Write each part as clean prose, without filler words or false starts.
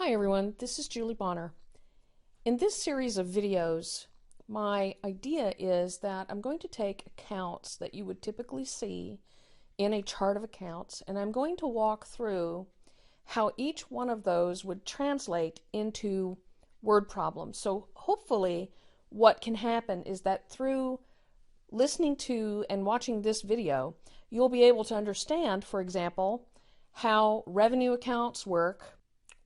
Hi everyone, this is Julie Bonner. In this series of videos, my idea is that I'm going to take accounts that you would typically see in a chart of accounts, and I'm going to walk through how each one of those would translate into word problems. So hopefully what can happen is that through listening to and watching this video, you'll be able to understand, for example, how revenue accounts work,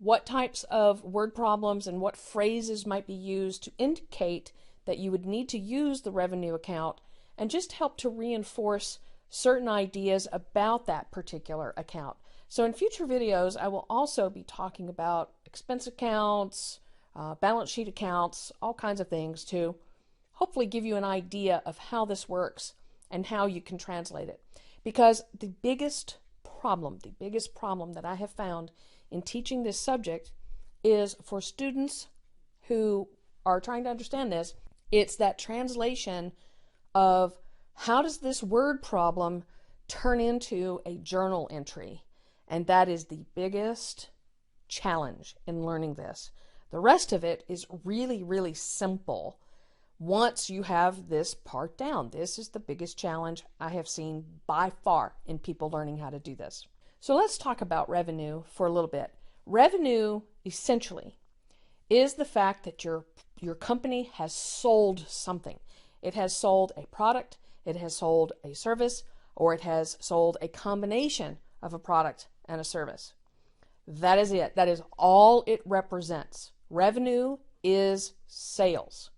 what types of word problems and what phrases might be used to indicate that you would need to use the revenue account, and just help to reinforce certain ideas about that particular account. So in future videos, I will also be talking about expense accounts, balance sheet accounts, all kinds of things to hopefully give you an idea of how this works and how you can translate it. Because the biggest problem that I have found in teaching this subject is for students who are trying to understand this, it's that translation of how does this word problem turn into a journal entry. And that is the biggest challenge in learning this. The rest of it is really, really simple once you have this part down. This is the biggest challenge I have seen by far in people learning how to do this. So let's talk about revenue for a little bit. Revenue, essentially, is the fact that your company has sold something. It has sold a product, it has sold a service, or it has sold a combination of a product and a service. That is it. That is all it represents. Revenue is sales.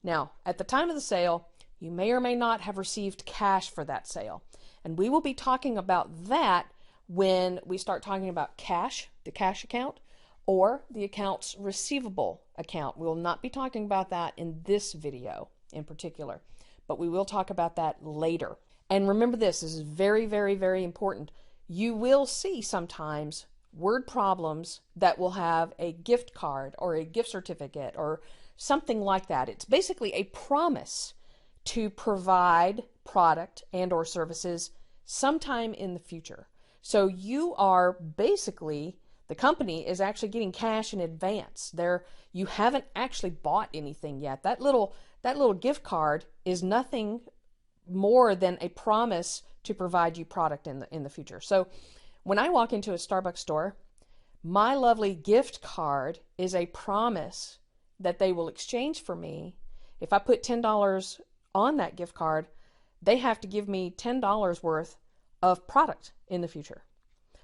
Now, at the time of the sale, you may or may not have received cash for that sale. And we will be talking about that when we start talking about cash, the cash account, or the accounts receivable account. We will not be talking about that in this video in particular, but we will talk about that later. And remember this is very, very, very important. You will see sometimes word problems that will have a gift card or a gift certificate or something like that. It's basically a promise to provide product and or services sometime in the future. So you are basically, the company is actually getting cash in advance. You haven't actually bought anything yet. That little gift card is nothing more than a promise to provide you product in the future. So when I walk into a Starbucks store, my lovely gift card is a promise that they will exchange for me. If I put $10 on that gift card, they have to give me $10 worth of product in the future.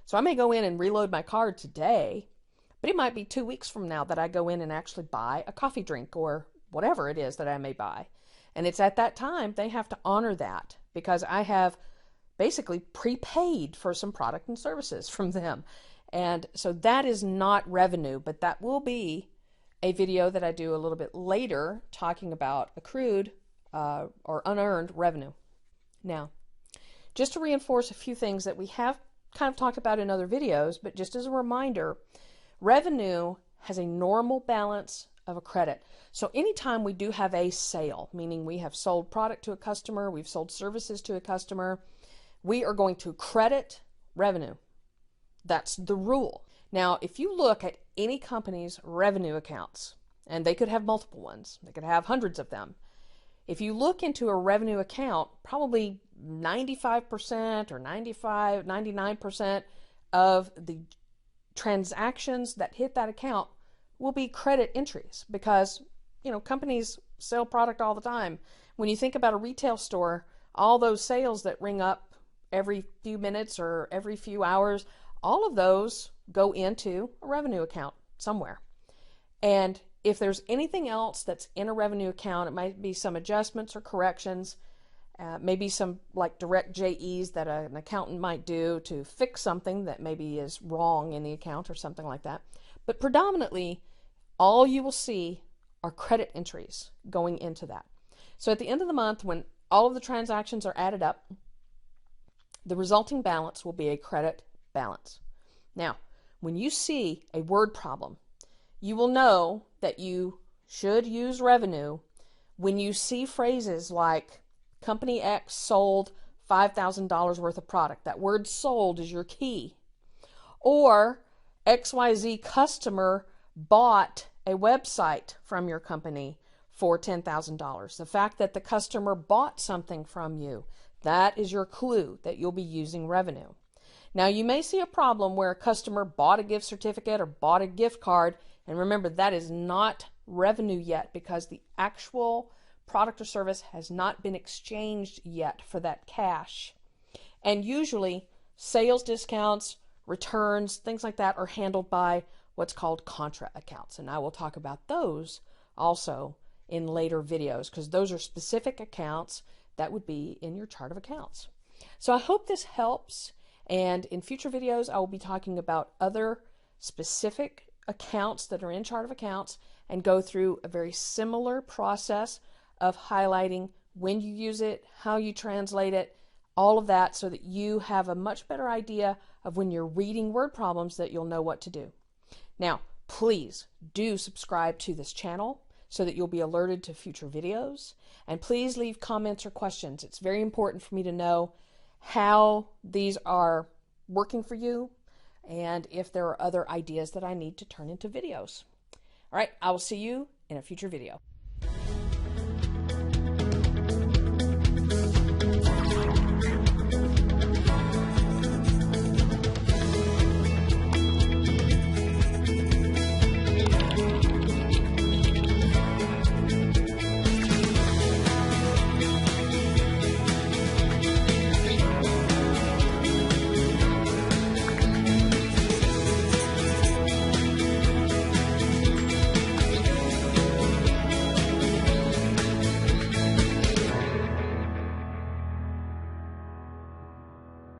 So I may go in and reload my card today, but it might be 2 weeks from now that I go in and actually buy a coffee drink or whatever it is that I may buy. And it's at that time they have to honor that because I have basically prepaid for some product and services from them. And so that is not revenue, but that will be a video that I do a little bit later talking about accrued or unearned revenue. Now, just to reinforce a few things that we have kind of talked about in other videos, but just as a reminder, revenue has a normal balance of a credit. So anytime we do have a sale, meaning we have sold product to a customer, we've sold services to a customer, we are going to credit revenue. That's the rule. Now, if you look at any company's revenue accounts, and they could have multiple ones, they could have hundreds of them. If you look into a revenue account, probably 95% or 99% of the transactions that hit that account will be credit entries because, companies sell product all the time. When you think about a retail store, all those sales that ring up every few minutes or every few hours, all of those go into a revenue account somewhere. And if there's anything else that's in a revenue account, it might be some adjustments or corrections, maybe some like direct JEs that an accountant might do to fix something that maybe is wrong in the account or something like that. But predominantly, all you will see are credit entries going into that. So at the end of the month, when all of the transactions are added up, the resulting balance will be a credit balance. Now, when you see a word problem, you will know that you should use revenue when you see phrases like Company X sold $5,000 worth of product. That word sold is your key. Or XYZ customer bought a website from your company for $10,000. The fact that the customer bought something from you, that is your clue that you'll be using revenue. Now, you may see a problem where a customer bought a gift certificate or bought a gift card, and remember, that is not revenue yet because the actual product or service has not been exchanged yet for that cash. And usually, sales discounts, returns, things like that are handled by what's called contra accounts. And I will talk about those also in later videos because those are specific accounts that would be in your chart of accounts. So I hope this helps. And in future videos, I will be talking about other specific accounts that are in chart of accounts and go through a very similar process of highlighting when you use it, how you translate it, all of that so that you have a much better idea of when you're reading word problems that you'll know what to do. Now, please do subscribe to this channel so that you'll be alerted to future videos. And please leave comments or questions. It's very important for me to know how these are working for you and if there are other ideas that I need to turn into videos. All right, I will see you in a future video.